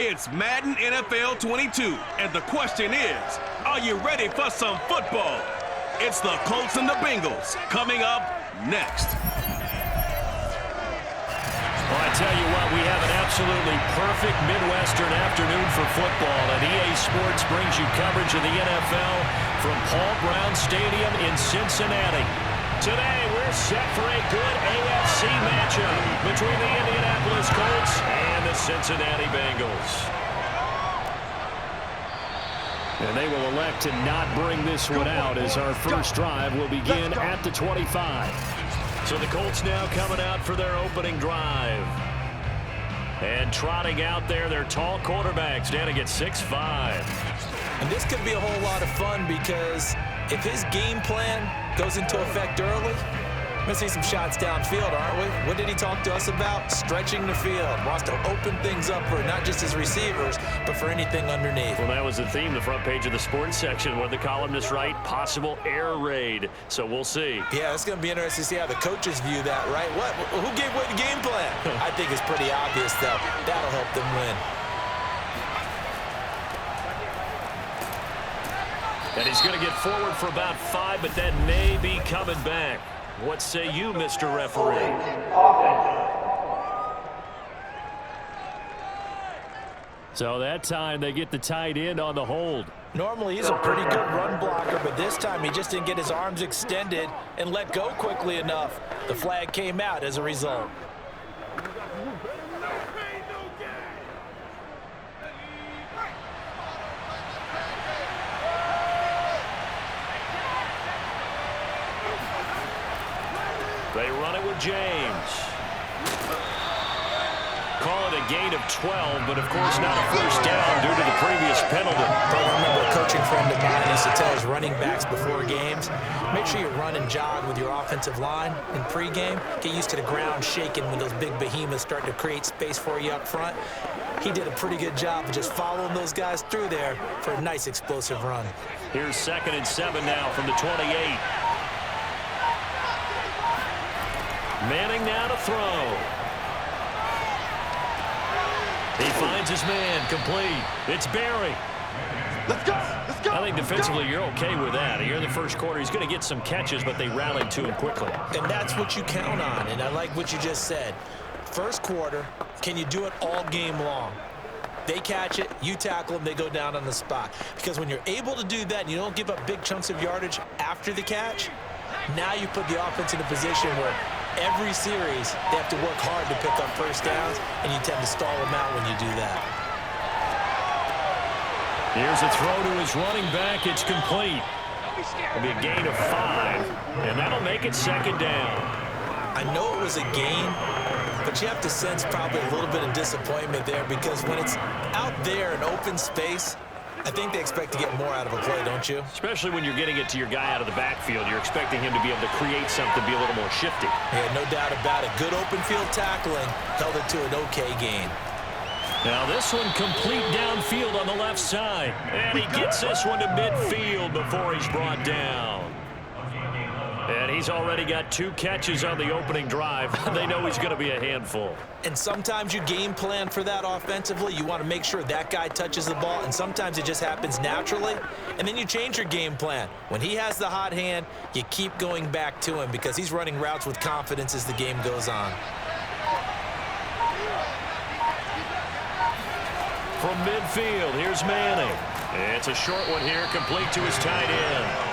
It's Madden NFL 22, and the question is, are you ready for some football? It's the Colts and the Bengals coming up next. Well, I tell you what, we have an absolutely perfect Midwestern afternoon for football, and EA Sports brings you coverage of the NFL from Paul Brown Stadium in Cincinnati. Today, we're set for a good AFC matchup between the Indianapolis Colts and the Cincinnati Bengals. And they will elect to not bring this one out as our first drive will begin at the 25. So the Colts now coming out for their opening drive. And trotting out there, their tall quarterback standing at 6'5". And this could be a whole lot of fun because if his game plan goes into effect early, we're going to see some shots downfield, aren't we? What did he talk to us about? Stretching the field. Wants to open things up for not just his receivers, but for anything underneath. Well, that was the theme, the front page of the sports section, where the columnists write possible air raid. So we'll see. Yeah, it's going to be interesting to see how the coaches view that, right? Who gave away the game plan? I think it's pretty obvious, though. That'll help them win. And he's going to get forward for about 5, but that may be coming back. What say you, Mr. Referee? So that time they get the tight end on the hold. Normally he's a pretty good run blocker, but this time he just didn't get his arms extended and let go quickly enough. The flag came out as a result. They run it with James. Call it a gain of 12, but of course not a first down due to the previous penalty. I remember a coaching friend of mine used to tell his running backs before games, make sure you run and jog with your offensive line in pregame. Get used to the ground shaking when those big behemoths start to create space for you up front. He did a pretty good job of just following those guys through there for a nice explosive run. Here's 2nd and 7 now from the 28. Manning now to throw. He finds his man, complete. It's Barry. Let's go. Let's go. I think defensively you're okay with that. Here in the first quarter, he's going to get some catches, but they rallied to him quickly. And that's what you count on, and I like what you just said. First quarter, can you do it all game long? They catch it, you tackle them, they go down on the spot. Because when you're able to do that and you don't give up big chunks of yardage after the catch, now you put the offense in a position where every series they have to work hard to pick up first downs, and you tend to stall them out when you do that. Here's a throw to his running back. It's complete. It'll be a gain of 5, and that'll make it 2nd down. I know it was a gain, but you have to sense probably a little bit of disappointment there because when it's out there in open space, I think they expect to get more out of a play, don't you? Especially when you're getting it to your guy out of the backfield. You're expecting him to be able to create something, be a little more shifty. Yeah, no doubt about it. Good open field tackling held it to an okay gain. Now this one complete downfield on the left side. And he gets this one to midfield before he's brought down. And he's already got 2 catches on the opening drive. They know he's going to be a handful. And sometimes you game plan for that offensively. You want to make sure that guy touches the ball, and sometimes it just happens naturally. And then you change your game plan. When he has the hot hand, you keep going back to him because he's running routes with confidence as the game goes on. From midfield, here's Manning. It's a short one here, complete to his tight end.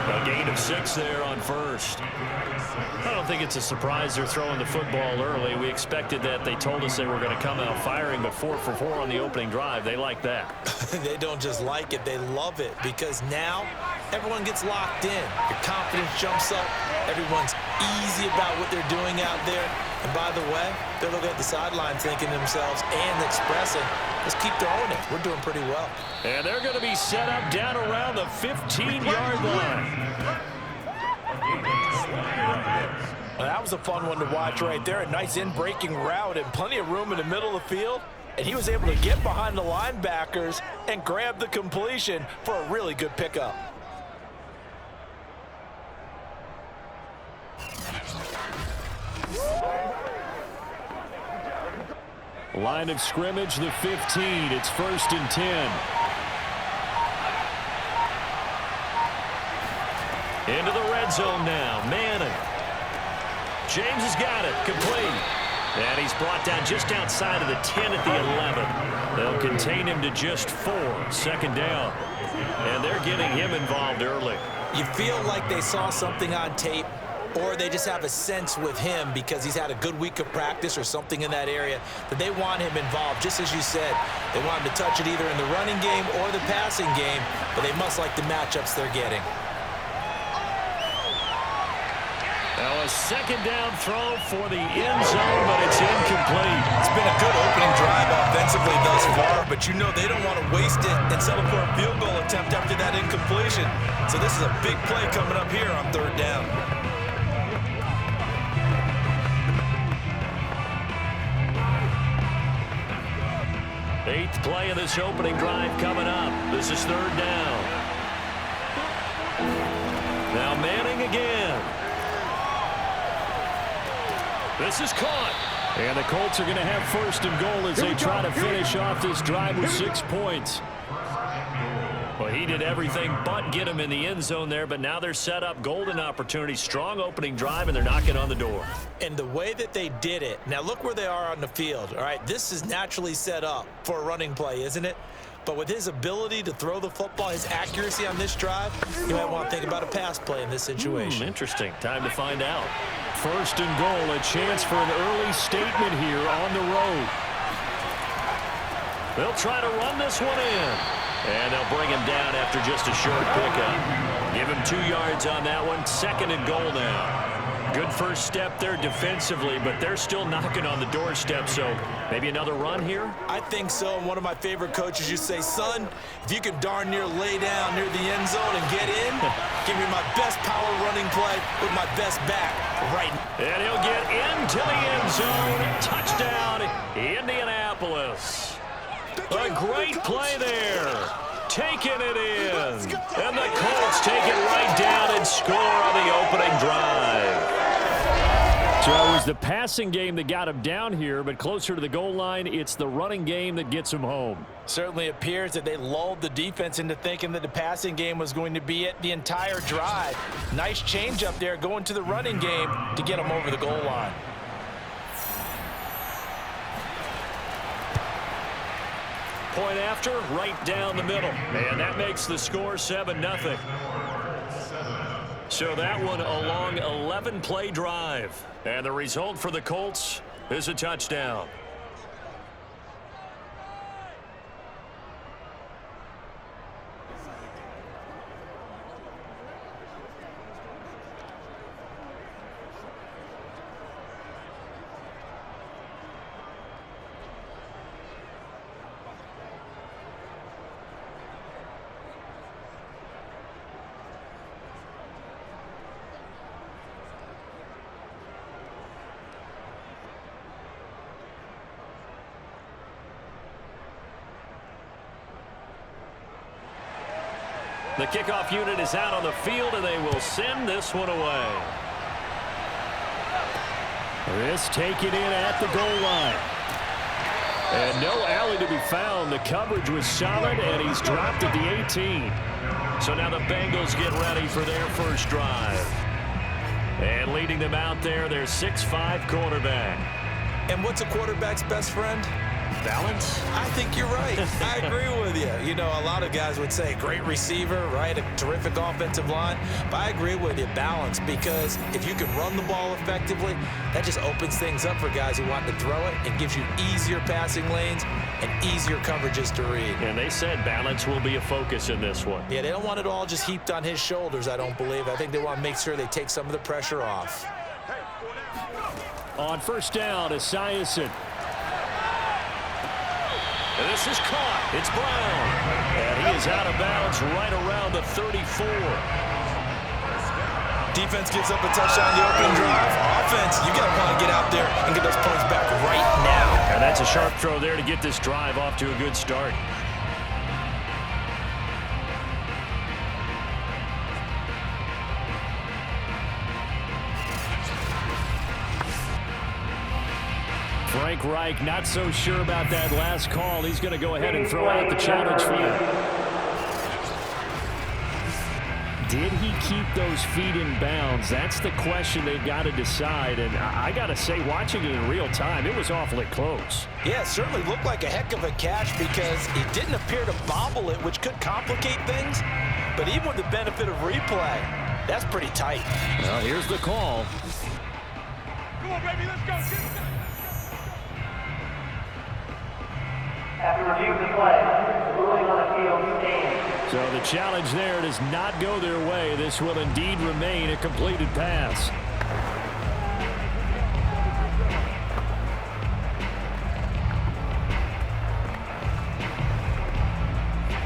A gain of 6 there on first. I don't think it's a surprise they're throwing the football early. We expected that. They told us they were going to come out firing, but 4 for 4 on the opening drive. They like that. They don't just like it, they love it, because now everyone gets locked in. Your confidence jumps up. Everyone's easy about what they're doing out there. And by the way, they're looking at the sideline thinking to themselves and expressing, let's keep throwing it. We're doing pretty well. And they're going to be set up down around the 15-yard line. Well, that was a fun one to watch right there. A nice in-breaking route and plenty of room in the middle of the field. And he was able to get behind the linebackers and grab the completion for a really good pickup. Line of scrimmage, the 15. It's 1st and 10. Into the red zone now. Manning. James has got it. Complete. And he's brought down just outside of the 10 at the 11. They'll contain him to just 4. 2nd down. And they're getting him involved early. You feel like they saw something on tape, or they just have a sense with him because he's had a good week of practice or something in that area that they want him involved. Just as you said, they want him to touch it either in the running game or the passing game, but they must like the matchups they're getting. Now a 2nd down throw for the end zone, but it's incomplete. It's been a good opening drive offensively thus far, but you know they don't want to waste it and settle for a field goal attempt after that incompletion. So this is a big play coming up here on 3rd down. Eighth play of this opening drive coming up. This is 3rd down. Now Manning again. This is caught. And the Colts are going to have 1st and goal as they try to finish off this drive with 6 points. Well, he did everything but get him in the end zone there, but now they're set up. Golden opportunity, strong opening drive, and they're knocking on the door. And the way that they did it, now look where they are on the field. All right, this is naturally set up for a running play, isn't it? But with his ability to throw the football, his accuracy on this drive, you might want to think about a pass play in this situation. Interesting. Time to find out. 1st and goal, a chance for an early statement here on the road. They'll try to run this one in. And they'll bring him down after just a short pickup. Give him 2 yards on that one. 2nd and goal now. Good first step there defensively, but they're still knocking on the doorstep, so maybe another run here? I think so. And one of my favorite coaches used to say, son, if you can darn near lay down near the end zone and get in, give me my best power running play with my best back right now. And he'll get into the end zone. Touchdown, Indianapolis. A great play there. Taking it in. And the Colts take it right down and score on the opening drive. So it was the passing game that got him down here, but closer to the goal line, it's the running game that gets him home. Certainly appears that they lulled the defense into thinking that the passing game was going to be it the entire drive. Nice change up there going to the running game to get them over the goal line. Point after, right down the middle. And that makes the score 7-0. So that one a long 11-play drive. And the result for the Colts is a touchdown. The kickoff unit is out on the field, and they will send this one away. This taken in at the goal line. And no alley to be found. The coverage was solid, and he's dropped at the 18. So now the Bengals get ready for their first drive. And leading them out there, their 6'5" quarterback. And what's a quarterback's best friend? Balance? I think you're right. I agree with you. You know, a lot of guys would say great receiver, right? A terrific offensive line. But I agree with you, balance, because if you can run the ball effectively, that just opens things up for guys who want to throw it and gives you easier passing lanes and easier coverages to read. And they said balance will be a focus in this one. Yeah, they don't want it all just heaped on his shoulders, I don't believe. I think they want to make sure they take some of the pressure off. On first down, Esiason. And this is caught. It's Brown. And he is out of bounds right around the 34. Defense gives up a touchdown the opening drive. Offense, you got to want to get out there and get those points back right now. And that's a sharp throw there to get this drive off to a good start. Frank Reich not so sure about that last call. He's going to go ahead and throw out the challenge flag. Did he keep those feet in bounds? That's the question they've got to decide. And I got to say, watching it in real time, it was awfully close. Yeah, it certainly looked like a heck of a catch because it didn't appear to bobble it, which could complicate things. But even with the benefit of replay, that's pretty tight. Well, here's the call. Come on, baby, let's go. After review of the play, the ruling on the field stands. So the challenge there does not go their way. This will indeed remain a completed pass.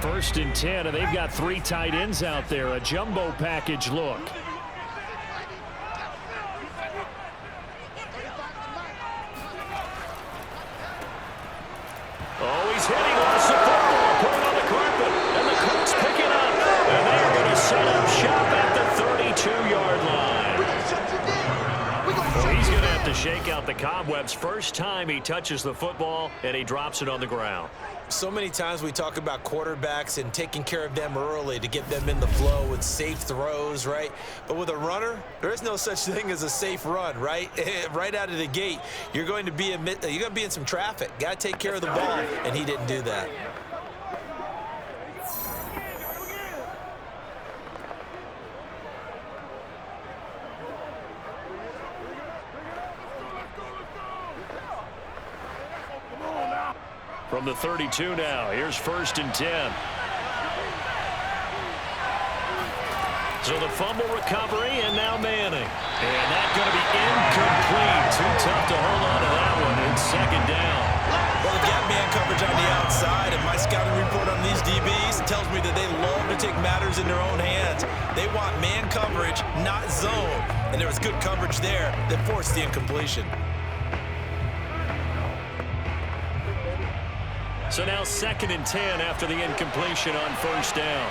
First and 10, and they've got 3 tight ends out there. A jumbo package look. Oh, he's hitting lost the football, put it on the carpet, and the Colts pick it up. And they're going to set up shop at the 32-yard line. Well, he's going to have to shake out the cobwebs. First time he touches the football, and he drops it on the ground. So many times we talk about quarterbacks and taking care of them early to get them in the flow with safe throws, right? But with a runner, there is no such thing as a safe run, right? Right out of the gate, you're going to be in some traffic. Got to take care of the ball, and he didn't do that. From the 32 now, here's first and 10. So the fumble recovery, and now Manning. And that's going to be incomplete. Too tough to hold on to that one. It's second down. Well, they've got man coverage on the outside, and my scouting report on these DBs tells me that they love to take matters in their own hands. They want man coverage, not zone. And there was good coverage there that forced the incompletion. So now second and 10 after the incompletion on first down.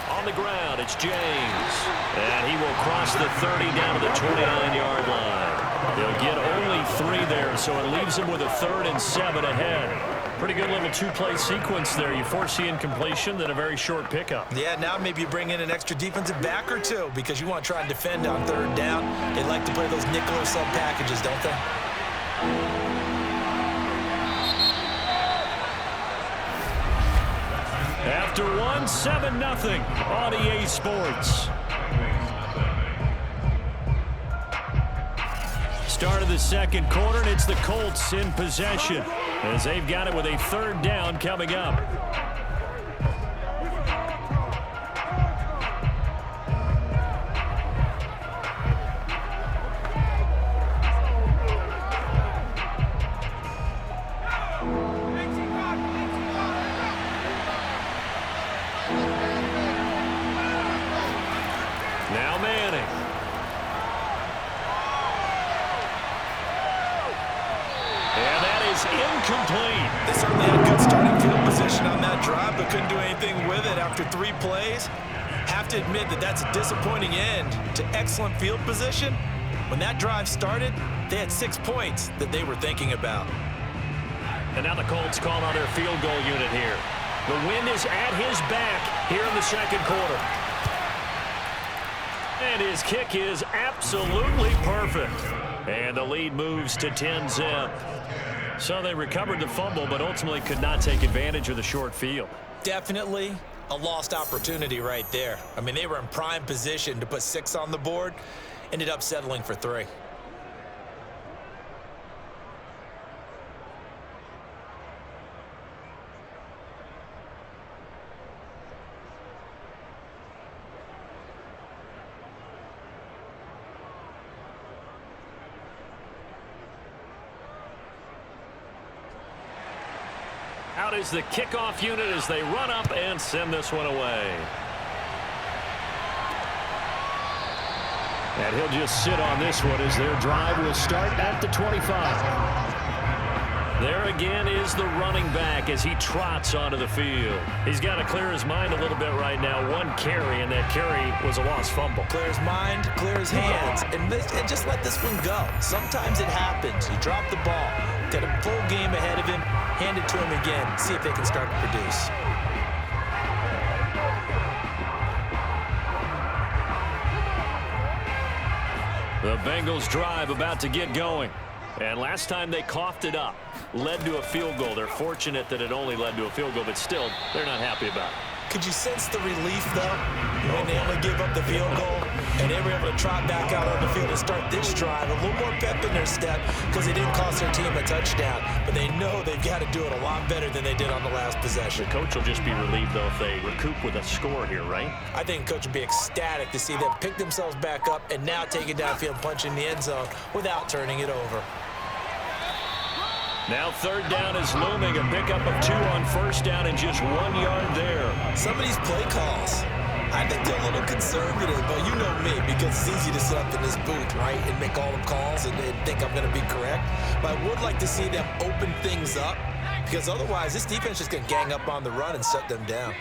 On the ground, it's James. And he will cross the 30 down to the 29-yard line. They'll get only 3 there, so it leaves him with a 3rd and 7 ahead. Pretty good little 2-play sequence there. You force the incompletion, then a very short pickup. Yeah, now maybe you bring in an extra defensive back or 2 because you want to try and defend on 3rd down. They like to play those nickel or sub packages, don't they? After 1, 7-0 on EA Sports. Start of the second quarter, and it's the Colts in possession as they've got it with a 3rd down coming up. Now Manning. And that is incomplete. They certainly had good starting field position on that drive, but couldn't do anything with it after 3 plays. Have to admit that that's a disappointing end to excellent field position. When that drive started, they had 6 points that they were thinking about. And now the Colts call on their field goal unit here. The wind is at his back here in the second quarter. And his kick is absolutely perfect. And the lead moves to 10-0. So they recovered the fumble, but ultimately could not take advantage of the short field. Definitely a lost opportunity right there. I mean, they were in prime position to put 6 on the board, ended up settling for 3. Out is the kickoff unit as they run up and send this one away. And he'll just sit on this one as their drive will start at the 25. There again is the running back as he trots onto the field. He's got to clear his mind a little bit right now. One carry, and that carry was a lost fumble. Clear his mind, clear his hands, and just let this one go. Sometimes it happens. You drop the ball, got a full game ahead of him, hand it to him again, see if they can start to produce. The Bengals drive about to get going. And last time they coughed it up, led to a field goal. They're fortunate that it only led to a field goal, but still, they're not happy about it. Could you sense the relief, though, when they only give up the field goal and they were able to trot back out on the field and start this drive? A little more pep in their step because they didn't cost their team a touchdown, but they know they've got to do it a lot better than they did on the last possession. The coach will just be relieved, though, if they recoup with a score here, right? I think the coach would be ecstatic to see them pick themselves back up and now take it downfield and punch in the end zone without turning it over. Now third down is looming. A pickup of 2 on first down and just 1 yard there. Some of these play calls, I think they're a little conservative, but you know me, because it's easy to sit up in this booth, right, and make all the calls and think I'm going to be correct. But I would like to see them open things up, because otherwise this defense is going to gang up on the run and shut them down.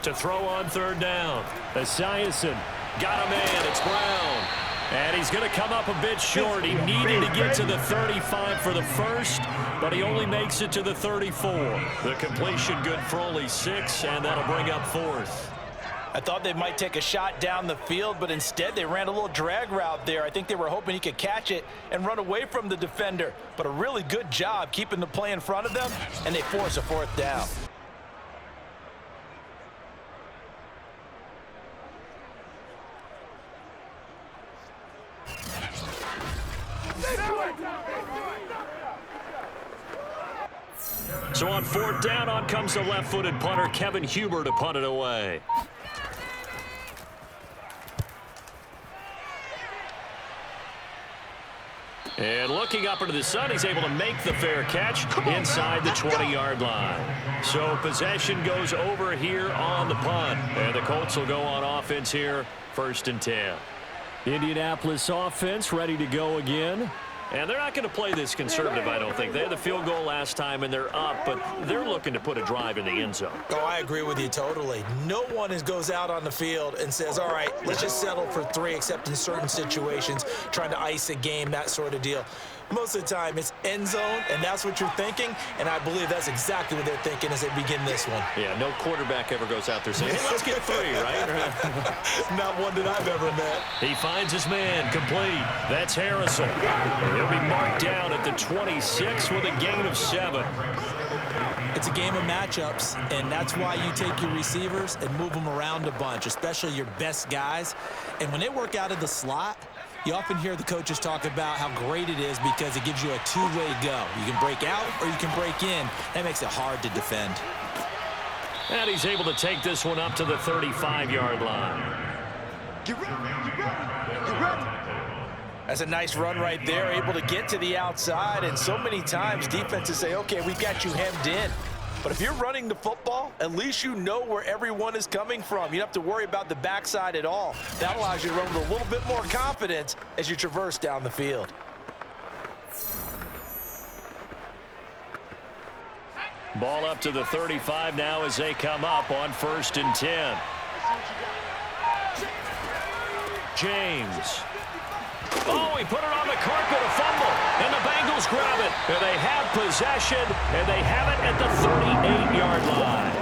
To throw on third down. Esiason got a man. It's Brown. And he's going to come up a bit short. He needed to get to the 35 for the first, but he only makes it to the 34. The completion good for only 6, and that'll bring up 4th. I thought they might take a shot down the field, but instead they ran a little drag route there. I think they were hoping he could catch it and run away from the defender. But a really good job keeping the play in front of them, and they force a 4th down. So on 4th down, on comes the left-footed punter, Kevin Huber, to punt it away. And looking up into the sun, he's able to make the fair catch inside the 20-yard line. So possession goes over here on the punt. And the Colts will go on offense here, 1st and 10. Indianapolis offense ready to go again. And they're not going to play this conservative, I don't think. They had the field goal last time, and they're up, but they're looking to put a drive in the end zone. Oh, I agree with you totally. No one goes out on the field and says, all right, let's just settle for 3, except in certain situations, trying to ice a game, that sort of deal. Most of the time, it's end zone, and that's what you're thinking, and I believe that's exactly what they're thinking as they begin this one. Yeah, no quarterback ever goes out there saying, hey, let's get 3, right? Not one that I've ever met. He finds his man, complete. That's Harrison. He'll be marked down at the 26 with a gain of 7. It's a game of matchups, and that's why you take your receivers and move them around a bunch, especially your best guys. And when they work out of the slot, you often hear the coaches talk about how great it is because it gives you a 2-way go. You can break out or you can break in. That makes it hard to defend. And he's able to take this one up to the 35-yard line. Get ready, get ready, get ready. That's a nice run right there, able to get to the outside. And so many times defenses say, okay, we've got you hemmed in. But if you're running the football, at least you know where everyone is coming from. You don't have to worry about the backside at all. That allows you to run with a little bit more confidence as you traverse down the field. Ball up to the 35 now as they come up on 1st and 10. James. Oh, he put it on the carpet, a fumble, and the Bengals grab it. And they have possession, and they have it at the 38-yard line.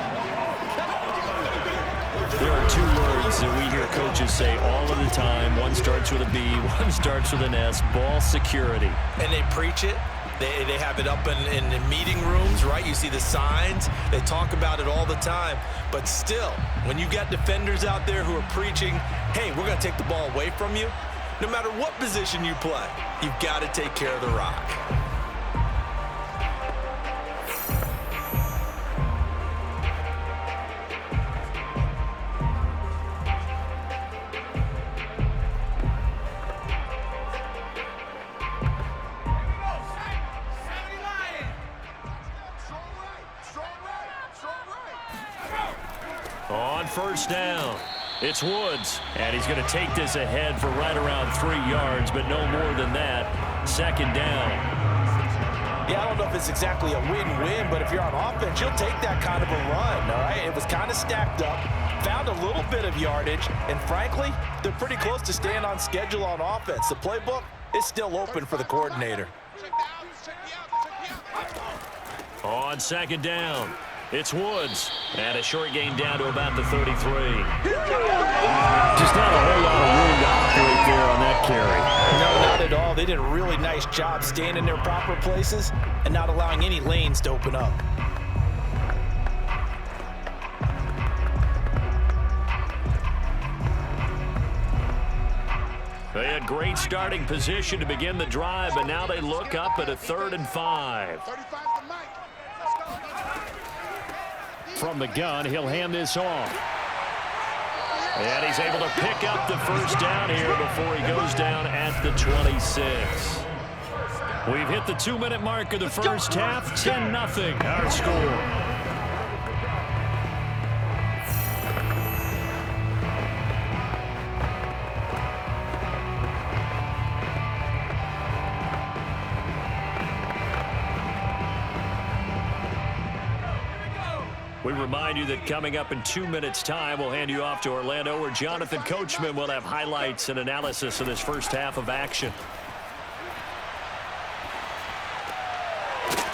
There are 2 words that we hear coaches say all of the time. One starts with a B, one starts with an S, ball security. And they preach it. They have it up in the meeting rooms, right? You see the signs. They talk about it all the time. But still, when you got defenders out there who are preaching, hey, we're going to take the ball away from you, no matter what position you play, you've got to take care of the rock. On 1st down, it's Woods, and he's going to take this ahead for right around 3 yards, but no more than that. 2nd down. Yeah, I don't know if it's exactly a win-win, but if you're on offense, you'll take that kind of a run, all right? It was kind of stacked up, found a little bit of yardage, and frankly, they're pretty close to staying on schedule on offense. The playbook is still open for the coordinator. On second down, it's Woods. And a short gain down to about the 33. Just not a whole lot of room to operate there on that carry. No, not at all. They did a really nice job staying in their proper places and not allowing any lanes to open up. They had great starting position to begin the drive, but now they look up at a 3rd and 5. From the gun, he'll hand this off. And he's able to pick up the first down here before he goes down at the 26. We've hit the 2-minute mark of the first half. 10-0 our score. We remind you that coming up in 2 minutes' time, we'll hand you off to Orlando, where Jonathan Coachman will have highlights and analysis of this first half of action.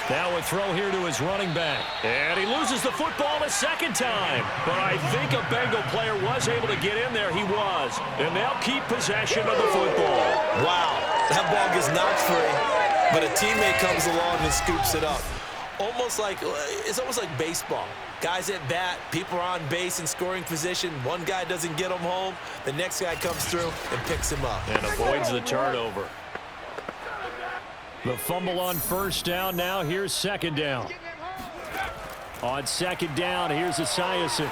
Now a throw here to his running back. And he loses the football a second time. But I think a Bengal player was able to get in there. He was. And they'll keep possession of the football. Wow, that ball gets knocked free, but a teammate comes along and scoops it up. It's almost like baseball. Guys at bat, people are on base in scoring position. One guy doesn't get him home. The next guy comes through and picks him up. And avoids the turnover. The fumble on first down. Now here's second down. On second down, here's Esiason.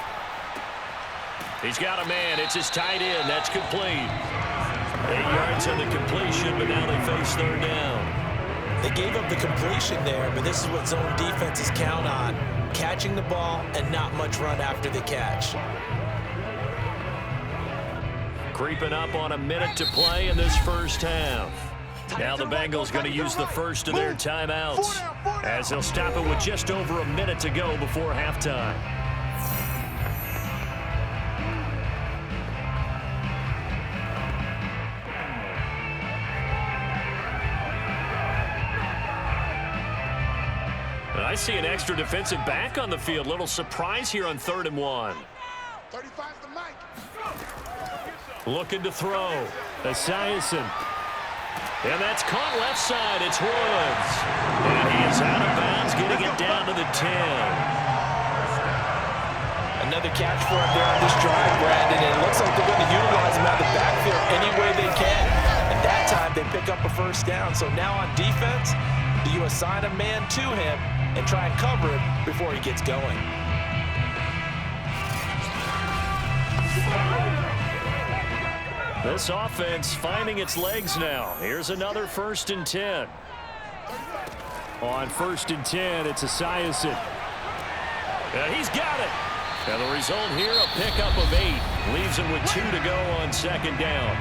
He's got a man. It's his tight end. That's complete. 8 yards on the completion, but now they face 3rd down. They gave up the completion there, but this is what zone defenses count on. Catching the ball and not much run after the catch. Creeping up on a minute to play in this first half. Now the Bengals going to use the first of their timeouts, as they'll stop it with just over a minute to go before halftime. I see an extra defensive back on the field. Little surprise here on 3rd and 1. 35's the mic. Looking to throw. Esiason. And that's caught left side. It's Woods. And he is out of bounds, getting it down to the 10. Another catch for him there on this drive, Brandon. And it looks like they're going to utilize him out of the backfield any way they can. And that time they pick up a first down. So now on defense, do you assign a man to him and try and cover him before he gets going? This offense finding its legs now. Here's another 1st and 10. On 1st and 10, it's Esiason. And he's got it. And the result here, a pickup of 8. Leaves him with 2 to go on second down.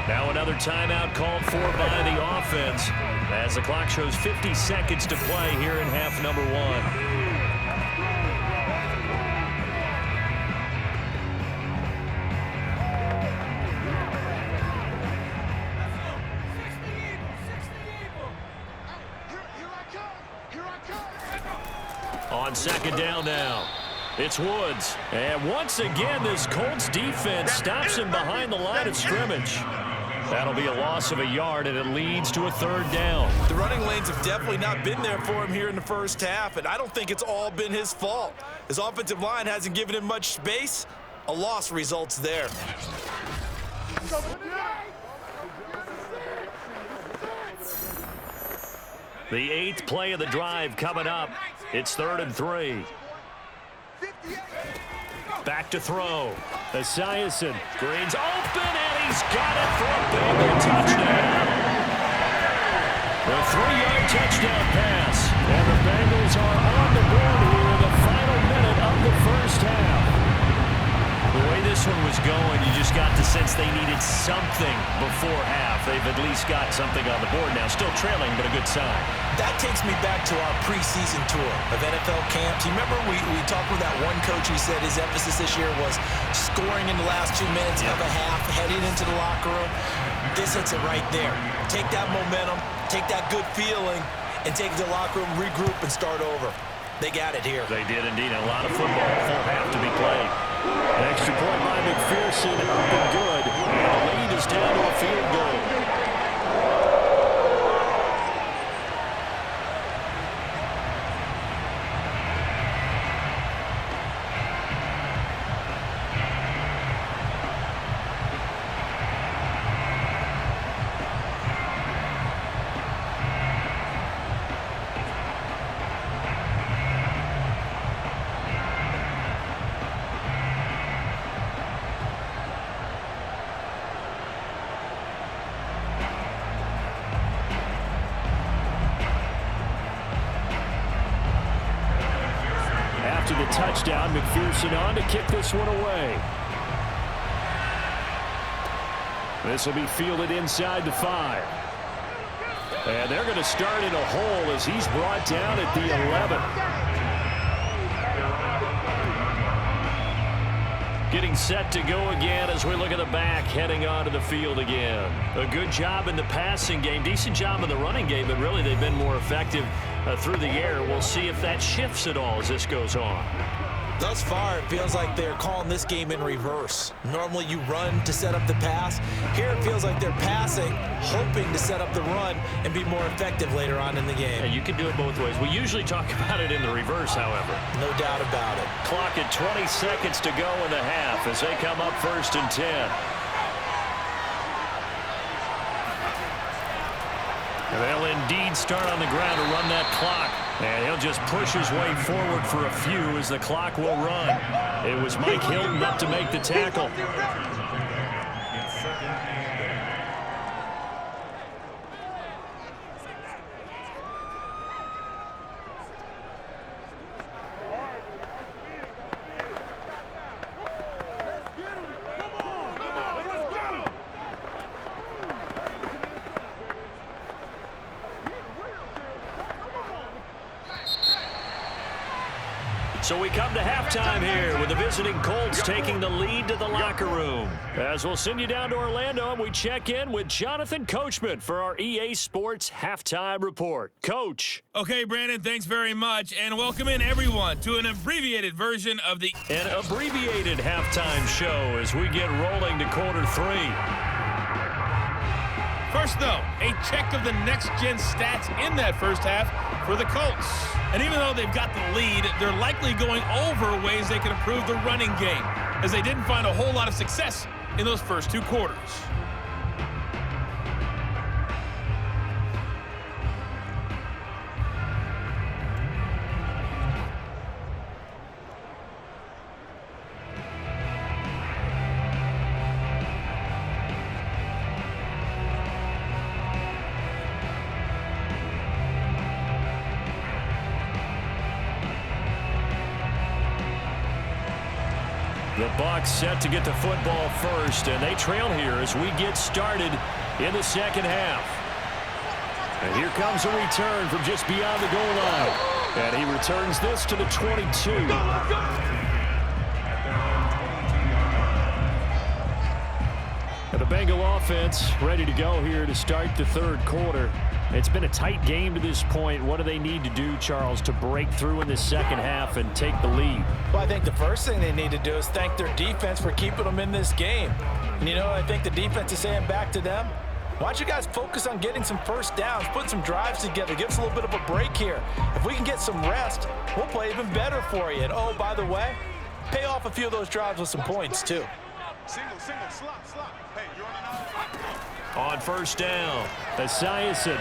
Now another timeout called for by the offense, as the clock shows 50 seconds to play here in half number 1. On second down now, it's Woods. And once again, this Colts defense stops him behind the line of scrimmage. That'll be a loss of a yard, and it leads to a 3rd down. The running lanes have definitely not been there for him here in the first half, and I don't think it's all been his fault. His offensive line hasn't given him much space. A loss results there. The 8th play of the drive coming up. It's 3rd and 3. Back to throw. Esiason. Green's open, and he's got it for a Bengal touchdown. The 3-yard touchdown pass. And the Bengals are on the board here in the final minute of the first half. The way this one was going, you just got the sense they needed something before half. They've at least got something on the board now. Still trailing, but a good sign. That takes me back to our preseason tour of NFL camps. You remember we talked with that one coach who said his emphasis this year was scoring in the last 2 minutes of a half, heading into the locker room. This hits it right there. Take that momentum, take that good feeling, and take it to the locker room, regroup, and start over. They got it here. They did indeed. A lot of football, full half to be played. An extra point by McPherson, up and good. And the lead is down to a field goal. After the touchdown, McPherson on to kick this one away. This will be fielded inside the 5. And they're going to start in a hole as he's brought down at the 11. Getting set to go again as we look at the back, heading onto the field again. A good job in the passing game, decent job in the running game, but really they've been more effective through the air. We'll see if that shifts at all as this goes on. Thus far, it feels like they're calling this game in reverse. Normally you run to set up the pass. Here it feels like they're passing, hoping to set up the run and be more effective later on in the game. And you can do it both ways. We usually talk about it in the reverse, however. No doubt about it. Clock at 20 seconds to go in the half as they come up 1st and 10. And they'll indeed start on the ground to run that clock. And he'll just push his way forward for a few as the clock will run. It was Mike Hilton up to make the tackle. So we come to halftime here with the visiting Colts taking the lead to the locker room. As we'll send you down to Orlando and we check in with Jonathan Coachman for our EA Sports Halftime Report. Coach. Okay, Brandon, thanks very much. And welcome in, everyone, to an abbreviated version of the... An abbreviated halftime show as we get rolling to quarter 3. First, though, a check of the next-gen stats in that first half for the Colts. And even though they've got the lead, they're likely going over ways they can improve the running game, as they didn't find a whole lot of success in those first 2 quarters. The Bucs set to get the football first, and they trail here as we get started in the second half. And here comes a return from just beyond the goal line. And he returns this to the 22. And the Bengal offense ready to go here to start the third quarter. It's been a tight game to this point. What do they need to do, Charles, to break through in the second half and take the lead? Well, I think the first thing they need to do is thank their defense for keeping them in this game. And, you know, I think the defense is saying back to them, why don't you guys focus on getting some first downs, put some drives together, give us a little bit of a break here. If we can get some rest, we'll play even better for you. And, oh, by the way, pay off a few of those drives with some points, too. Single, slot. Hey, you're On first down, Esiason.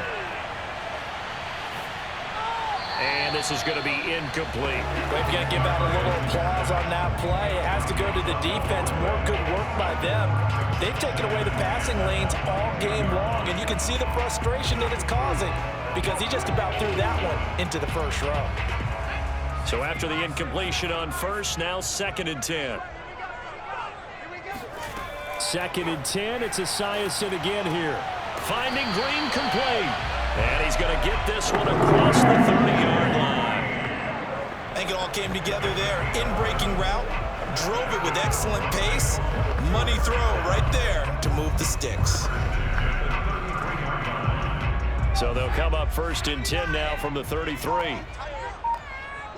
And this is going to be incomplete. We've got to give out a little applause on that play. It has to go to the defense. More good work by them. They've taken away the passing lanes all game long, and you can see the frustration that it's causing because he just about threw that one into the first row. So after the incompletion on first, now 2nd and 10. 2nd and 10. It's Esiason again here. Finding Green complete. And he's going to get this one across the 30-yard line. I think it all came together there. In-breaking route. Drove it with excellent pace. Money throw right there to move the sticks. So they'll come up 1st and 10 now from the 33.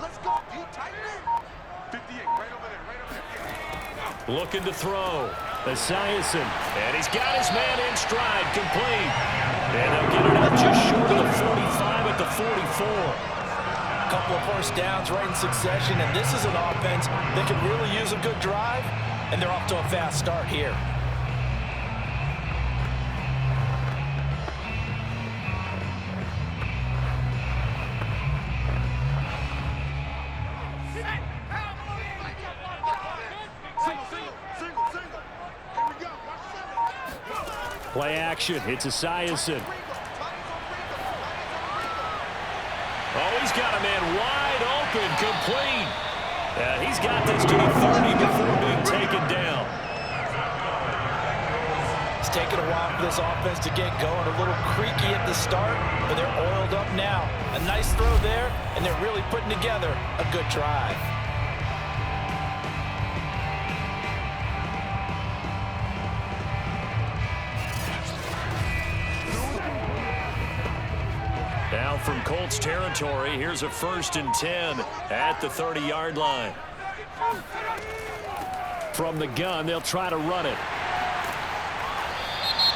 Let's go. You tighten it. 58, right over there. Looking to throw. Esiason. And he's got his man in stride. Complete. And they'll get it up just short of the 45 at the 44. A couple of first downs right in succession, and this is an offense that can really use a good drive, and they're off to a fast start here. Play action. It's Esiason. Oh, he's got a man wide open, complete. He's got this to the 30 before being taken down. It's taken a while for this offense to get going. A little creaky at the start, but they're oiled up now. A nice throw there, and they're really putting together a good drive. Now from Colts territory, here's a 1st and 10 at the 30-yard line. From the gun, they'll try to run it.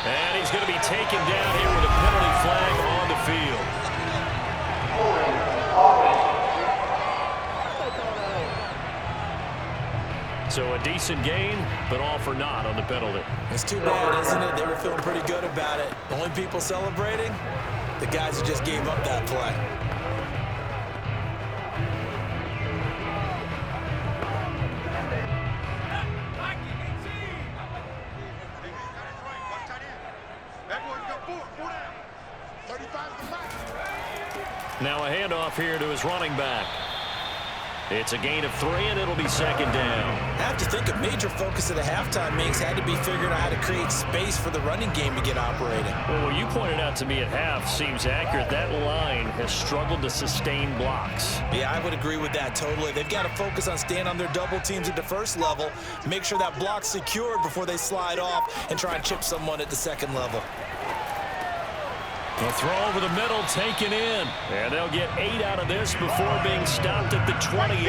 And he's going to be taken down here with a penalty flag on the field. So a decent gain, but all for naught on the penalty. It's too bad, isn't it? They were feeling pretty good about it. The only people celebrating, the guys who just gave up that play. Now a handoff here to his running back. It's a gain of 3, and it'll be 2nd down. I have to think a major focus of the halftime makes had to be figuring out how to create space for the running game to get operating. Well, what you pointed out to me at half seems accurate. That line has struggled to sustain blocks. Yeah, I would agree with that totally. They've got to focus on staying on their double teams at the first level, make sure that block's secured before they slide off and try and chip someone at the second level. A throw over the middle, taken in. And they'll get 8 out of this before being stopped at the 28.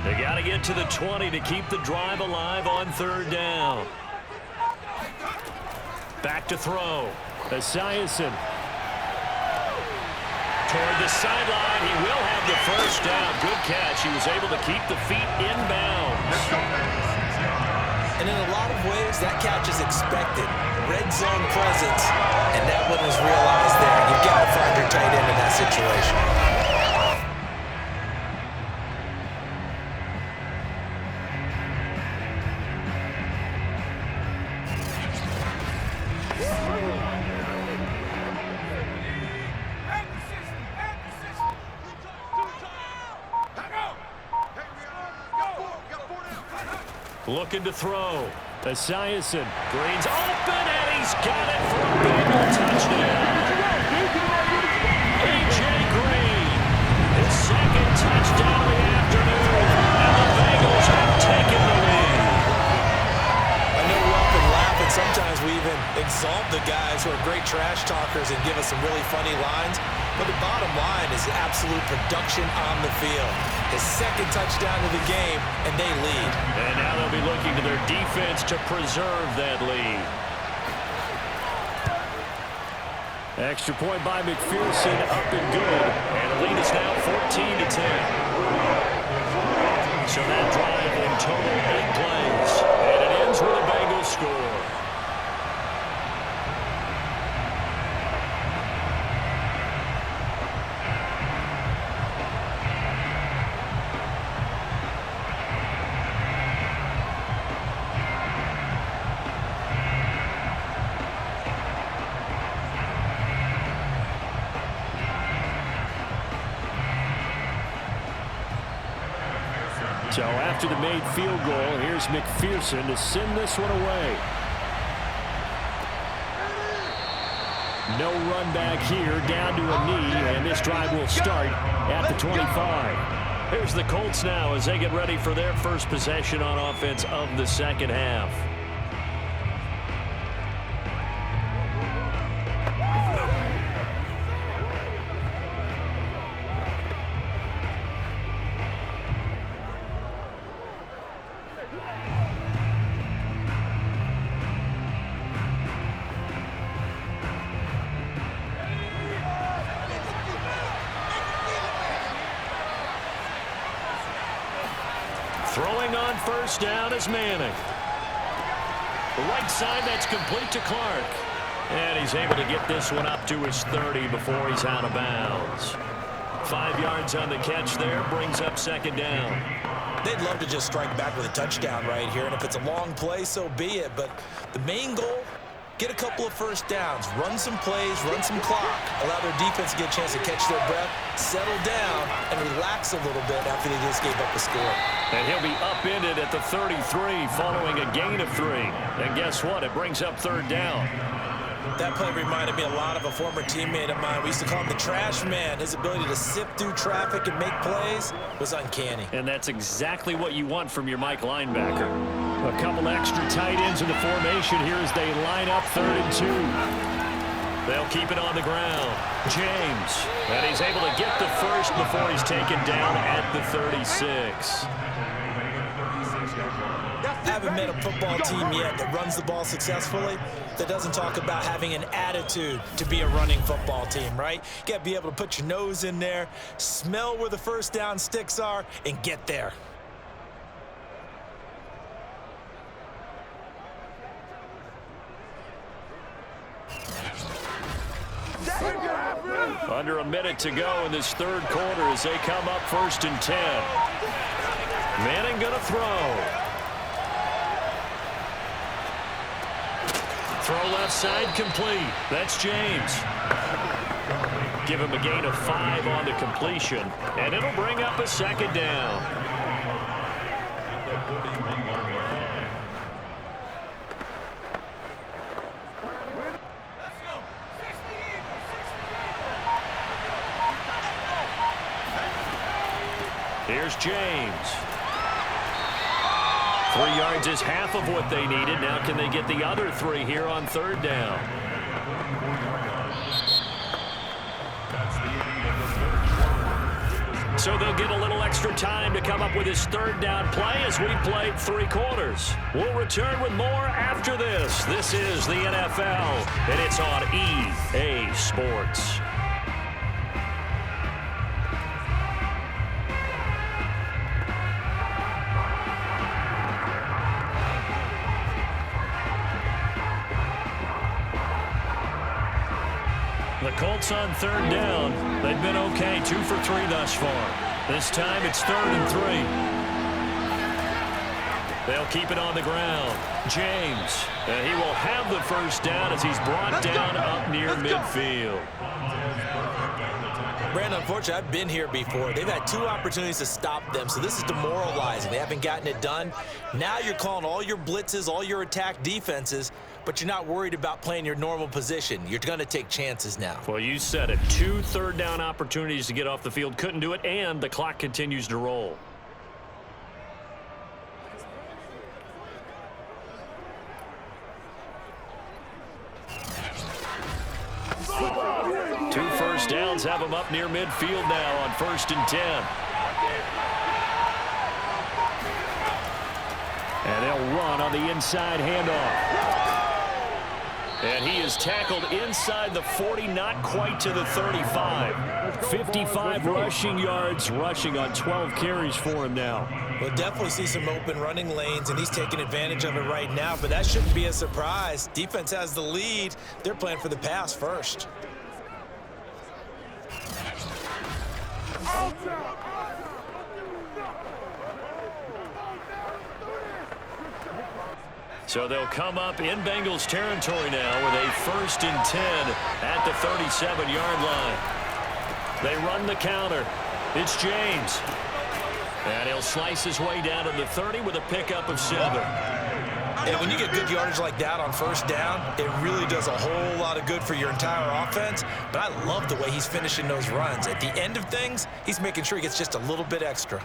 They got to get to the 20 to keep the drive alive on 3rd down. Back to throw. Esiason. Toward the sideline. He will have the 1st down. Good catch. He was able to keep the feet inbounds. And in a lot of ways, that catch is expected. Red zone presence. And that one was realized there. You've got to find your tight end in that situation. Looking to throw. Esiason. Green's open, and he's got it for a Bengal touchdown. A.J. Green. His 2nd touchdown of the afternoon. And the Bengals have taken the lead. I know we often laugh, and sometimes we even exalt the guys who are great trash talkers and give us some really funny lines. But the bottom line is absolute production on the field. His 2nd touchdown of the game, and they lead. And now they'll be looking to their defense to preserve that lead. Extra point by McPherson, up and good. And the lead is now 14-10. So that drive in total 8 plays. And it ends with a Bengals score. So after the made field goal, here's McPherson to send this one away. No run back here, down to a knee, and this drive will start at the 25. Here's the Colts now as they get ready for their first possession on offense of the second half. Throwing on first down is Manning. The right side, that's complete to Clark. And he's able to get this one up to his 30 before he's out of bounds. 5 yards on the catch there, brings up second down. They'd love to just strike back with a touchdown right here, and if it's a long play, so be it. But the main goal, get a couple of first downs, run some plays, run some clock, allow their defense to get a chance to catch their breath, settle down, and relax a little bit after they just gave up the score. And he'll be upended at the 33 following a gain of 3. And guess what? It brings up third down. That play reminded me a lot of a former teammate of mine. We used to call him the trash man. His ability to sift through traffic and make plays was uncanny. And that's exactly what you want from your Mike linebacker. A couple extra tight ends in the formation here as they line up 3rd and 2. They'll keep it on the ground. James. And he's able to get the first before he's taken down at the 36. I haven't met a football team yet that runs the ball successfully that doesn't talk about having an attitude to be a running football team, right? You got to be able to put your nose in there, smell where the first down sticks are, and get there. Under a minute to go in this third quarter as they come up 1st and 10. Manning going to throw. Throw left side complete. That's James. Give him a gain of 5 on the completion, and it'll bring up a second down. Here's James. 3 yards is half of what they needed. Now can they get the other 3 here on third down? So they'll get a little extra time to come up with his third down play as we played 3 quarters. We'll return with more after this. This is the NFL, and it's on EA Sports. The Colts on third down. They've been okay, 2 for 3 thus far. This time it's 3rd and 3. They'll keep it on the ground. James, and he will have the first down as he's brought down up near midfield. Brandon, unfortunately, I've been here before. They've had 2 opportunities to stop them, so this is demoralizing. They haven't gotten it done. Now you're calling all your blitzes, all your attack defenses, but you're not worried about playing your normal position. You're going to take chances now. Well, you said it. 2 third down opportunities to get off the field. Couldn't do it, and the clock continues to roll. Two first downs have them up near midfield now on 1st and 10. And they'll run on the inside handoff. And he is tackled inside the 40, not quite to the 35. 55 rushing yards, rushing on 12 carries for him now. We'll definitely see some open running lanes, and he's taking advantage of it right now, but that shouldn't be a surprise. Defense has the lead. They're playing for the pass first. So they'll come up in Bengals territory now with a 1st and 10 at the 37-yard line. They run the counter. It's James. And he'll slice his way down to the 30 with a pickup of 7. And when you get good yardage like that on first down, it really does a whole lot of good for your entire offense. But I love the way he's finishing those runs. At the end of things, he's making sure he gets just a little bit extra.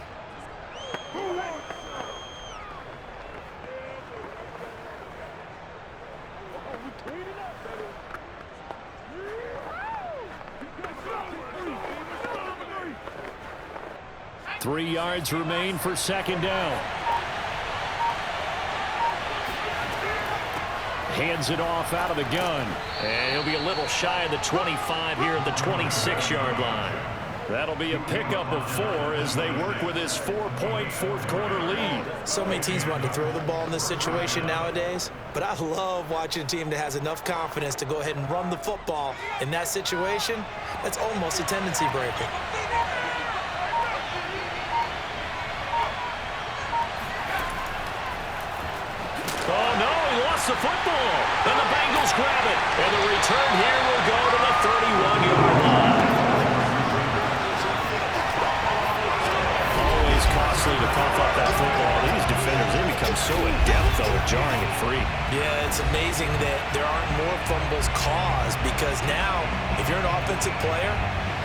Three yards remain for second down. Hands it off out of the gun. And he'll be a little shy of the 25 here at the 26-yard line. That'll be a pickup of 4 as they work with this 4-point fourth-quarter lead. So many teams want to throw the ball in this situation nowadays, but I love watching a team that has enough confidence to go ahead and run the football. In that situation, that's almost a tendency breaker. Oh, no, he lost the football. And the Bengals grab it. And the return here will go to the 31-yard line. Always costly to cough up that football. These defenders, they become so adept, though, at jarring it free. Yeah, it's amazing that there aren't more fumbles caused because now, if you're an offensive player,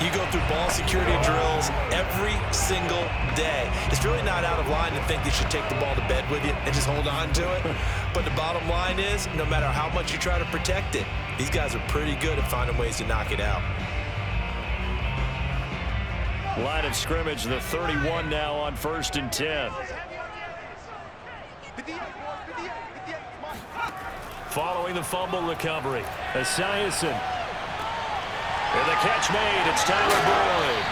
you go through ball security drills every single day. It's really not out of line to think you should take the ball to bed with you and just hold on to it. But the bottom line is, no matter how much you try to protect it, these guys are pretty good at finding ways to knock it out. Line of scrimmage, the 31 now on 1st and 10. Following the fumble recovery, Esiason. And the catch made, it's Tyler Boyd.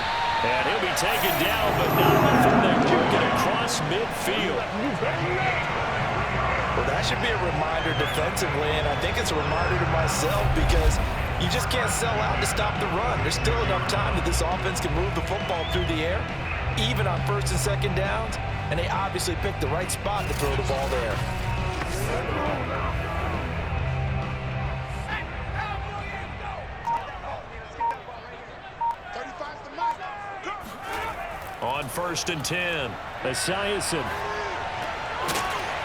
And he'll be taken down, but not before they work it across midfield. Well, that should be a reminder defensively, and I think it's a reminder to myself because you just can't sell out to stop the run. There's still enough time that this offense can move the football through the air, even on 1st and 2nd downs, and they obviously picked the right spot to throw the ball there. On 1st and 10, Esiason.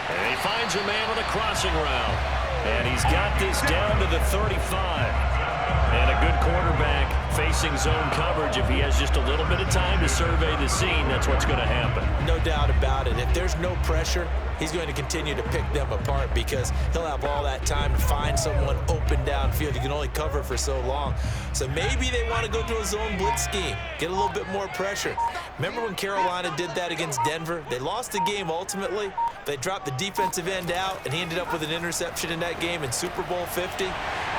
And he finds a man on the crossing route. And he's got this down to the 35. And a good quarterback facing zone coverage. If he has just a little bit of time to survey the scene, that's what's going to happen. No doubt about it. If there's no pressure, he's going to continue to pick them apart because he'll have all that time to find someone open downfield. He can only cover for so long. So maybe they want to go to a zone blitz scheme, get a little bit more pressure. Remember when Carolina did that against Denver? They lost the game ultimately. They dropped the defensive end out, and he ended up with an interception in that game in Super Bowl 50.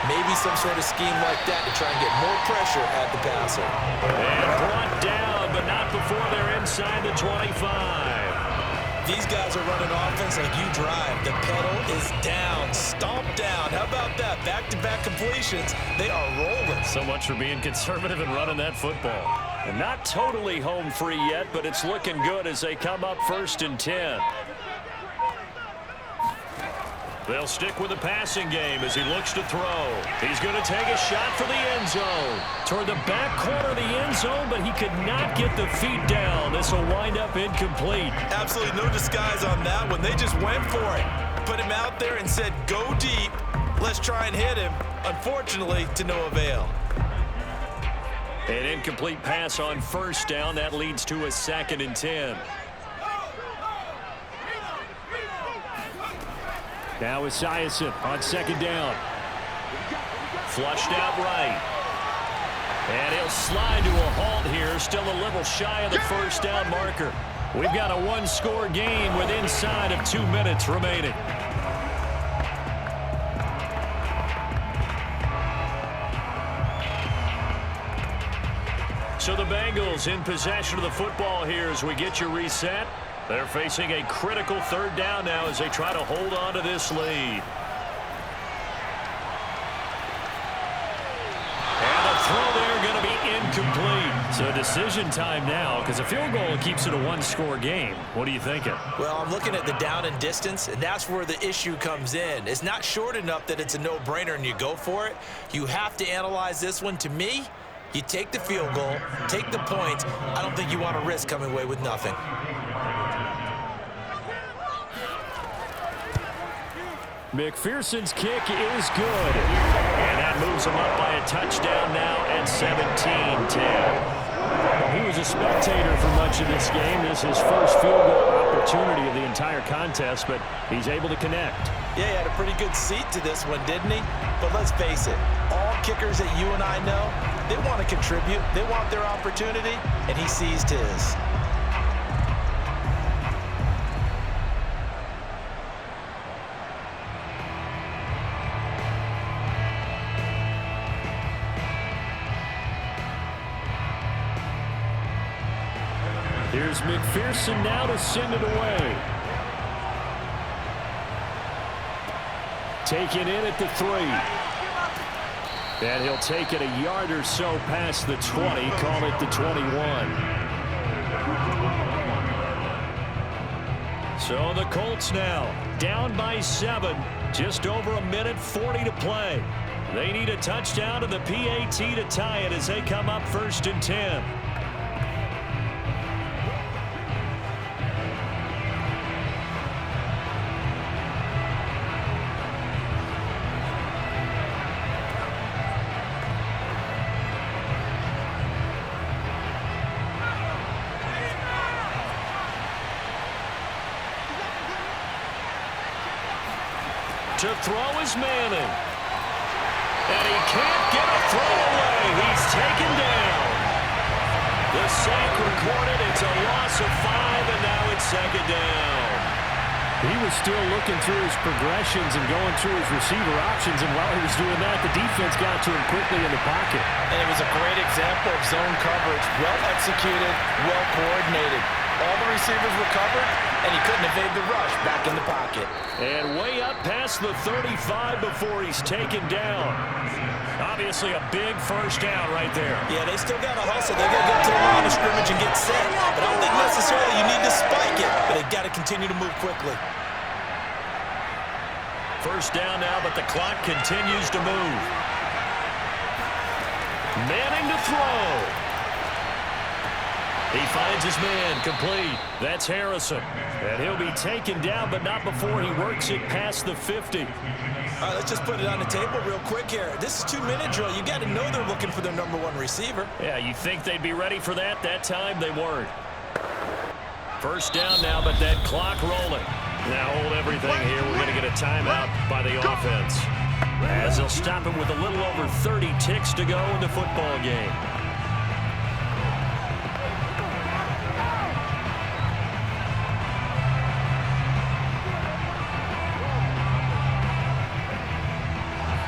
Maybe some sort of scheme like that to try and get more pressure at the passer. And brought down, but not before they're inside the 25. These guys are running offense like you drive. The pedal is down, stomp down. How about that? Back-to-back completions. They are rolling. So much for being conservative and running that football. And not totally home free yet, but it's looking good as they come up 1st and 10. They'll stick with the passing game as he looks to throw. He's going to take a shot for the end zone. Toward the back corner of the end zone, but he could not get the feet down. This will wind up incomplete. Absolutely no disguise on that one. They just went for it. Put him out there and said, go deep. Let's try and hit him. Unfortunately, to no avail. An incomplete pass on 1st down. That leads to a 2nd and 10. Now Esiason on 2nd down. Flushed out right. And he'll slide to a halt here. Still a little shy of the 1st down marker. We've got a one-score game with inside of 2 minutes remaining. So the Bengals in possession of the football here as we get you reset. They're facing a critical 3rd down now as they try to hold on to this lead. And the throw there going to be incomplete. So decision time now because a field goal keeps it a one-score game. What are you thinking? Well, I'm looking at the down and distance, and that's where the issue comes in. It's not short enough that it's a no-brainer and you go for it. You have to analyze this one. To me, you take the field goal, take the points. I don't think you want to risk coming away with nothing. McPherson's kick is good. And that moves him up by a touchdown now at 17-10. He was a spectator for much of this game. This is his first field goal opportunity of the entire contest, but he's able to connect. Yeah, he had a pretty good seat to this one, didn't he? But let's face it, all kickers that you and I know, they want to contribute. They want their opportunity, and he seized his. Here's McPherson now to send it away. Taken in at the 3. And he'll take it a yard or so past the 20, call it the 21. So the Colts now down by 7, just over a minute 40 to play. They need a touchdown to the PAT to tie it as they come up 1st and 10. To throw is Manning. And he can't get a throw away. He's taken down. The sack recorded. It's a loss of 5, and now it's 2nd down. He was still looking through his progressions and going through his receiver options, and while he was doing that, the defense got to him quickly in the pocket. And it was a great example of zone coverage. Well executed, well coordinated. All the receivers were covered, and he couldn't evade the rush back in the pocket. And way up past the 35 before he's taken down. Obviously a big first down right there. Yeah, they still got to hustle. They got to get to the line of scrimmage and get set. But I don't think necessarily you need to spike it, but they got to continue to move quickly. First down now, but the clock continues to move. Manning to throw. He finds his man, complete. That's Harrison. And he'll be taken down, but not before he works it past the 50. All right, let's just put it on the table real quick here. This is 2-minute drill. You got to know they're looking for their #1 receiver. Yeah, you think they'd be ready for that? That time they weren't. First down now, but that clock rolling. Now hold everything here. We're going to get a timeout by the offense, as they'll stop him with a little over 30 ticks to go in the football game.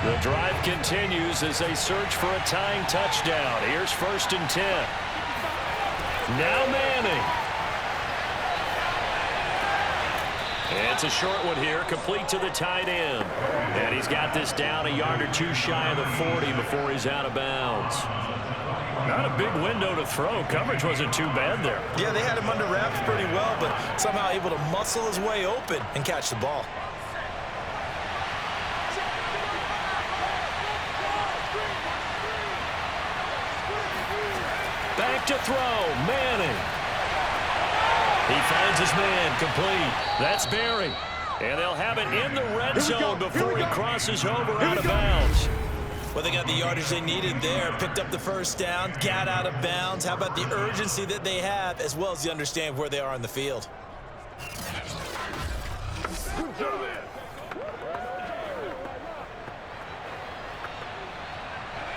The drive continues as they search for a tying touchdown. Here's 1st and 10. Now Manning. And it's a short one here, complete to the tight end. And he's got this down a yard or 2 shy of the 40 before he's out of bounds. Not a big window to throw. Coverage wasn't too bad there. Yeah, they had him under wraps pretty well, but somehow able to muscle his way open and catch the ball. Back to throw, Manning. He finds his man, complete. That's Berry. And they'll have it in the red zone before he crosses over out of bounds. Well, they got the yardage they needed there. Picked up the first down, got out of bounds. How about the urgency that they have, as well as the understand where they are on the field?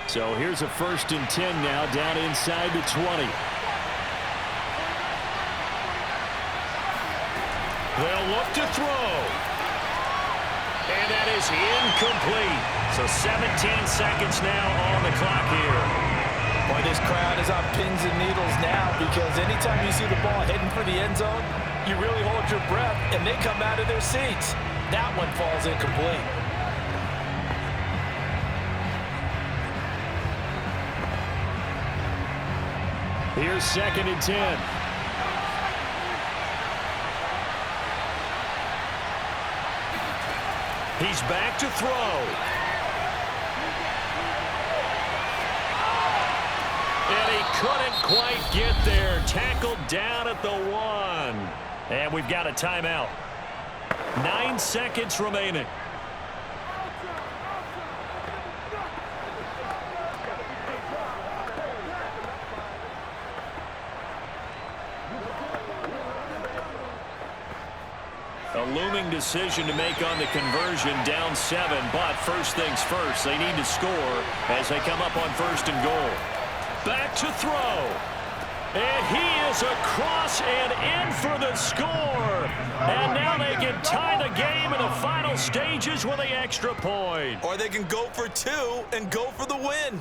So here's a 1st and 10 now, down inside the 20. They'll look to throw. And that is incomplete. So 17 seconds now on the clock here. Boy, this crowd is on pins and needles now, because anytime you see the ball heading for the end zone, you really hold your breath, and they come out of their seats. That one falls incomplete. Here's 2nd and 10. He's back to throw. And he couldn't quite get there. Tackled down at the 1. And we've got a timeout. 9 seconds remaining. looming decision to make on the conversion, down 7. But first things first, they need to score as they come up on 1st and goal. Back to throw. And he is across and in for the score. And now they can tie the game in the final stages with the extra point. Or they can go for 2 and go for the win.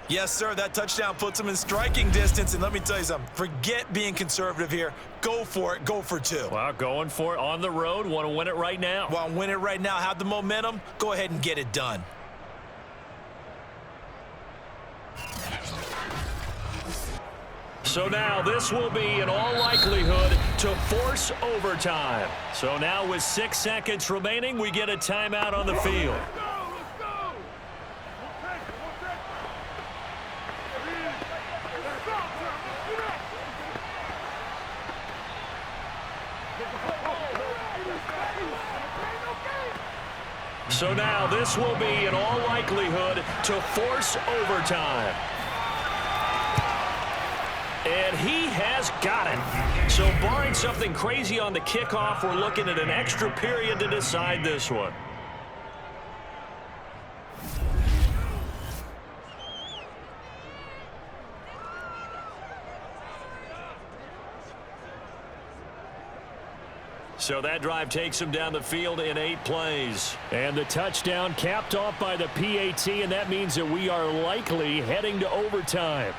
Yes, sir, that touchdown puts them in striking distance. And let me tell you something, forget being conservative here. Go for it, go for 2. Well, going for it on the road. Want to win it right now. Want to win it right now, have the momentum, go ahead and get it done. So now this will be, in all likelihood, to force overtime. So now with 6 seconds remaining, we get a timeout on the field. So now this will be, in all likelihood, to force overtime. And he has got it. So barring something crazy on the kickoff, we're looking at an extra period to decide this one. So that drive takes him down the field in 8 plays. And the touchdown capped off by the PAT, and that means that we are likely heading to overtime.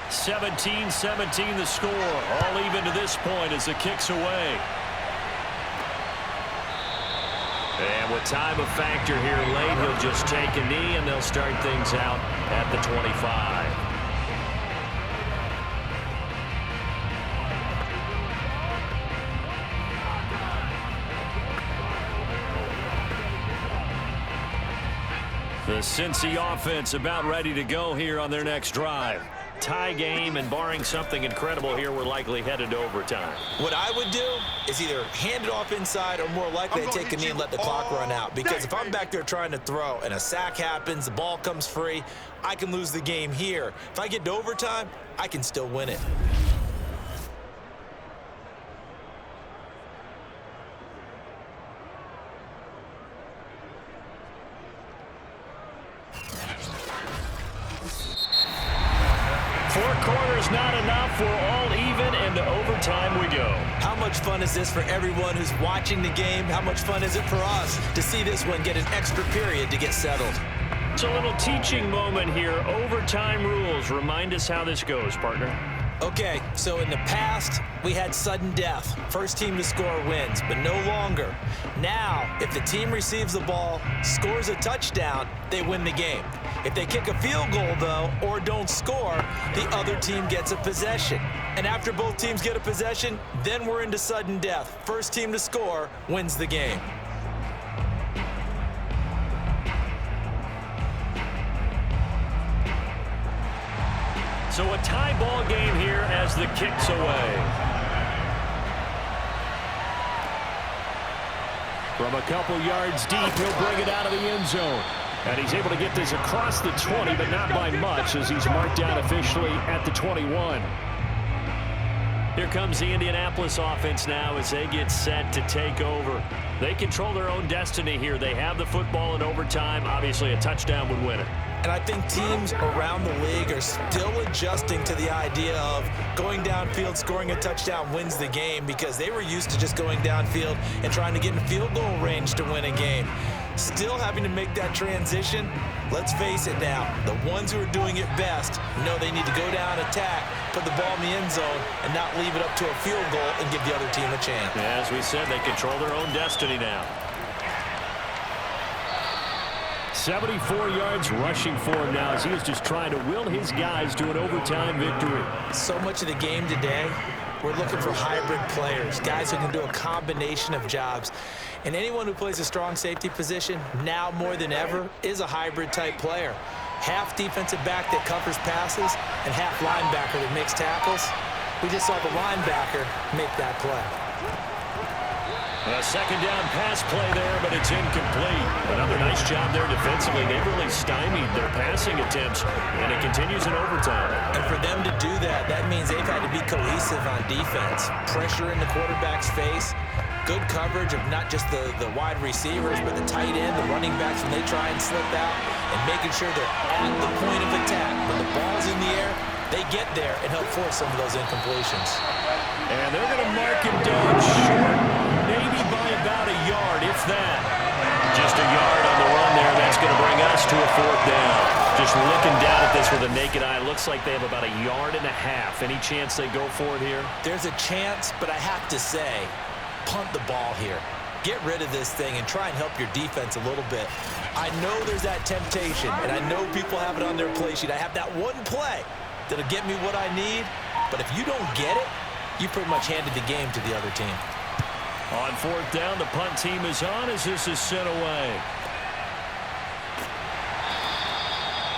(17-17) the score. All even to this point as the kick's away. And with time a factor here late, he'll just take a knee and they'll start things out at the 25. The Cincy offense about ready to go here on their next drive. Tie game, and barring something incredible here, we're likely headed to overtime. What I would do is either hand it off inside or more likely to take a knee and let the clock run out. Because if I'm back there trying to throw and a sack happens, the ball comes free, I can lose the game here. If I get to overtime, I can still win it. Not enough. We're all even, and to overtime we go. How much fun is this for everyone who's watching the game? How much fun is it for us to see this one get an extra period to get settled? It's a little teaching moment here. Overtime rules. Remind us how this goes, partner. Okay, so in the past, we had sudden death. First team to score wins, but no longer. Now, if the team receives the ball, scores a touchdown, they win the game. If they kick a field goal, though, or don't score, the other team gets a possession. And after both teams get a possession, then we're into sudden death. First team to score wins the game. So a tie ball game here as the kick's away. From a couple yards deep, he'll bring it out of the end zone. And he's able to get this across the 20, but not by much as he's marked down officially at the 21. Here comes the Indianapolis offense now as they get set to take over. They control their own destiny here. They have the football in overtime. Obviously, a touchdown would win it. And I think teams around the league are still adjusting to the idea of going downfield, scoring a touchdown wins the game, because they were used to just going downfield and trying to get in field goal range to win a game. Still having to make that transition. Let's face it now, the ones who are doing it best know they need to go down, attack, put the ball in the end zone, and not leave it up to a field goal and give the other team a chance. As we said, they control their own destiny now. 74 yards rushing for him now as he is just trying to will his guys to an overtime victory. So much of the game today, we're looking for hybrid players, guys who can do a combination of jobs. And anyone who plays a strong safety position, now more than ever, is a hybrid type player. Half defensive back that covers passes and half linebacker that makes tackles. We just saw the linebacker make that play. A second down pass play there, but it's incomplete. Another nice job there defensively. They've really stymied their passing attempts, and it continues in overtime. And for them to do that, that means they've had to be cohesive on defense. Pressure in the quarterback's face. Good coverage of not just the wide receivers, but the tight end, the running backs when they try and slip out, and making sure they're at the point of attack. When the ball's in the air, they get there and help force some of those incompletions. And they're going to mark him down short, maybe by about a yard, if that. Just a yard on the run there. That's going to bring us to a 4th down. Just looking down at this with a naked eye, looks like they have about a yard and a half. Any chance they go for it here? There's a chance, but I have to say, punt the ball here. Get rid of this thing and try and help your defense a little bit. I know there's that temptation, and I know people have it on their play sheet. I have that one play that'll get me what I need, but if you don't get it, you pretty much handed the game to the other team. On 4th down, the punt team is on as this is sent away.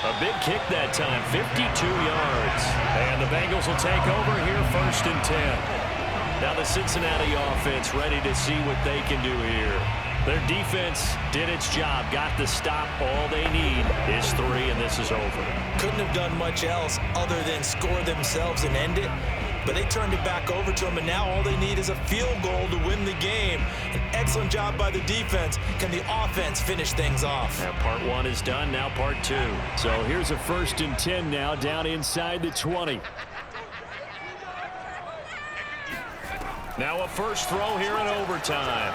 A big kick that time, 52 yards. And the Bengals will take over here 1st and 10. Now the Cincinnati offense ready to see what they can do here. Their defense did its job, got the stop. All they need is 3, and this is over. Couldn't have done much else other than score themselves and end it. But they turned it back over to them, and now all they need is a field goal to win the game. An excellent job by the defense. Can the offense finish things off? Now part 1 is done, now part 2. So here's a 1st and 10 now, down inside the 20. Now a first throw here in overtime.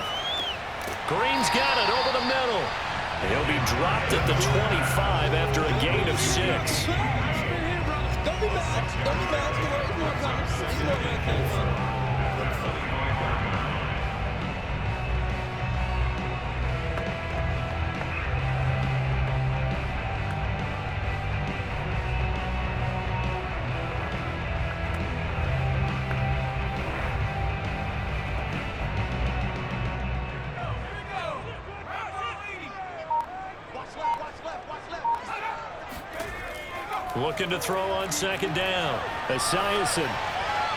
Green's got it over the middle. He'll be dropped at the 25 after a gain of 6. Don't be mad. Don't be mad. Looking to throw on 2nd down. Esiason.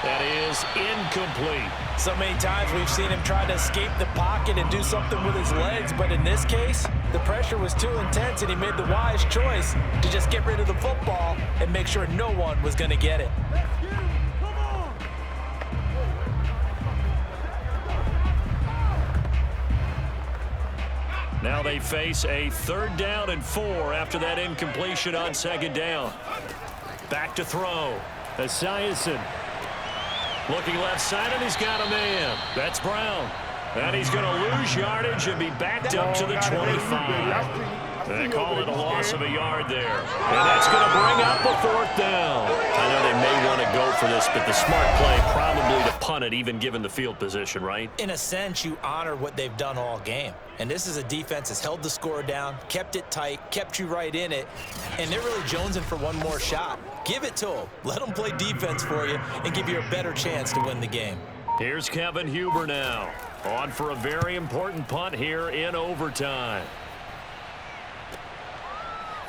That is incomplete. So many times we've seen him try to escape the pocket and do something with his legs, but in this case, the pressure was too intense and he made the wise choice to just get rid of the football and make sure no one was going to get it. Now they face a 3rd down and 4 after that incompletion on 2nd down. Back to throw. Esiason. Looking left side, and he's got a man. That's Brown. And he's going to lose yardage and be backed up to the 25. They call it a loss of a yard there. And that's going to bring up a 4th down. I know they may want to go for this, but the smart play probably to punt it, even given the field position, right? In a sense, you honor what they've done all game. And this is a defense that's held the score down, kept it tight, kept you right in it, and they're really jonesing for one more shot. Give it to them. Let them play defense for you and give you a better chance to win the game. Here's Kevin Huber now, on for a very important punt here in overtime.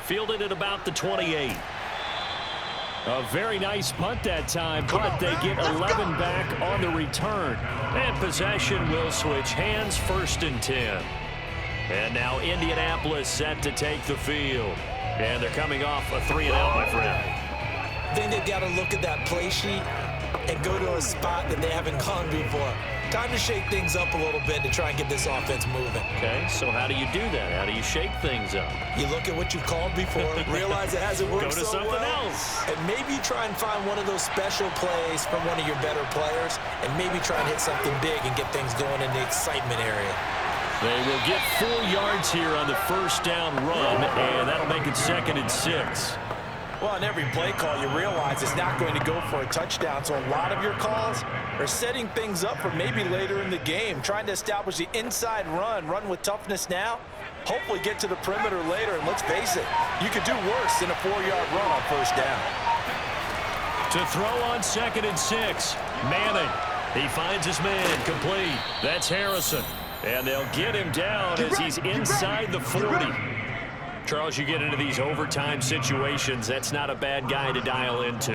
Fielded at about the 28. A very nice punt that time, but they get 11 back on the return. And possession will switch hands, 1st and 10. And now Indianapolis set to take the field. And they're coming off a 3-and-out, my friend. Then they've got to look at that play sheet and go to a spot that they haven't gone before. Time to shake things up a little bit to try and get this offense moving. Okay, so how do you do that? How do you shake things up? You look at what you've called before, realize it hasn't worked Go to so something well, else. and maybe try and find one of those special plays from one of your better players, and maybe try and hit something big and get things going in the excitement area. They will get 4 yards here on the 1st down run, and that'll make it 2nd and 6. Well, on every play call, you realize it's not going to go for a touchdown, so a lot of your calls are setting things up for maybe later in the game, trying to establish the inside run with toughness now, hopefully get to the perimeter later, and let's face it, you could do worse than a 4-yard run on 1st down. To throw on 2nd and 6, Manning. He finds his man, complete. That's Harrison. And they'll get him down as he's inside the 40. Charles, you get into these overtime situations, that's not a bad guy to dial into.